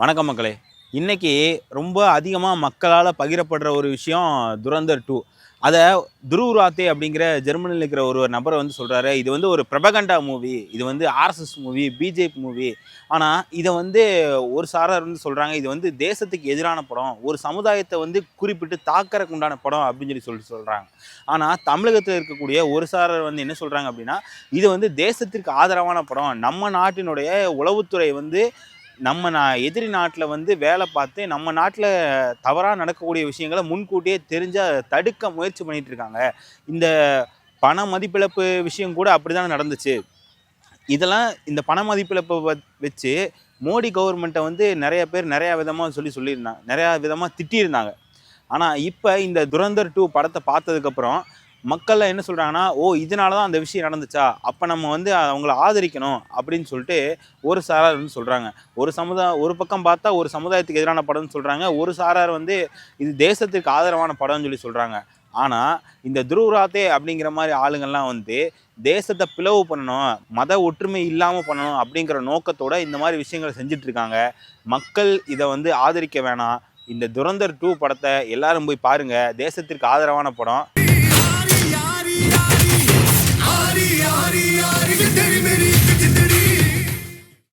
வணக்கம் மக்களே. இன்னைக்கு ரொம்ப அதிகமாக மக்களால் பகிரப்படுற ஒரு விஷயம் துரந்தர் 2. அதை துருவ் ராத்தே அப்படிங்கிற ஜெர்மனியில் இருக்கிற ஒரு நபரை வந்து சொல்கிறாரு, இது வந்து ஒரு பிரபகண்டா மூவி, இது வந்து ஆர்எஸ்எஸ் மூவி, பிஜேபி மூவி. ஆனால் இதை வந்து ஒரு சாரார் வந்து சொல்கிறாங்க, இது வந்து தேசத்துக்கு எதிரான படம், ஒரு சமுதாயத்தை வந்து குறிப்பிட்டு தாக்கறக்கு உண்டான படம் அப்படின்னு சொல்கிறாங்க. ஆனால் தமிழகத்தில் இருக்கக்கூடிய ஒரு சாரார் வந்து என்ன சொல்கிறாங்க அப்படின்னா, இது வந்து தேசத்திற்கு ஆதரவான படம், நம்ம நாட்டினுடைய உளவுத்துறை வந்து எதிரி நாட்டில் வந்து வேலை பார்த்து நம்ம நாட்டில் தவறாக நடக்கக்கூடிய விஷயங்களை முன்கூட்டியே தெரிஞ்சு அதை தடுக்க முயற்சி பண்ணிட்டு இருக்காங்க. இந்த பண மதிப்பிழப்பு விஷயம் கூட அப்படி தானே நடந்துச்சு. இதெல்லாம் இந்த பண மதிப்பிழப்பை வச்சு மோடி கவர்மெண்ட்டை வந்து நிறைய பேர் நிறையா விதமாக சொல்லியிருந்தாங்க, நிறையா விதமாக திட்டியிருந்தாங்க. ஆனால் இப்போ இந்த துரந்தர் 2 படத்தை பார்த்ததுக்கப்புறம் மக்கள்லாம் என்ன சொல்கிறாங்கன்னா, ஓ இதனால தான் அந்த விஷயம் நடந்துச்சா, அப்போ நம்ம வந்து அவங்கள ஆதரிக்கணும் அப்படின்னு சொல்லிட்டு ஒரு சாரார் வந்து சொல்கிறாங்க. ஒரு பக்கம் பார்த்தா ஒரு சமுதாயத்துக்கு எதிரான படம்னு சொல்கிறாங்க, ஒரு சாரார் வந்து இது தேசத்துக்கு ஆதரவான படம்னு சொல்கிறாங்க. ஆனால் இந்த துருவ் ராத்தே அப்படிங்கிற மாதிரி ஆளுங்கள்லாம் வந்து தேசத்தை பிளவு பண்ணணும், மத ஒற்றுமை இல்லாமல் பண்ணணும் அப்படிங்கிற நோக்கத்தோட இந்த மாதிரி விஷயங்களை செஞ்சிட்ருக்காங்க. மக்கள் இதை வந்து ஆதரிக்க வேணாம். இந்த துரந்தர் 2 படத்தை எல்லாரும் போய் பாருங்கள், தேசத்திற்கு ஆதரவான படம்.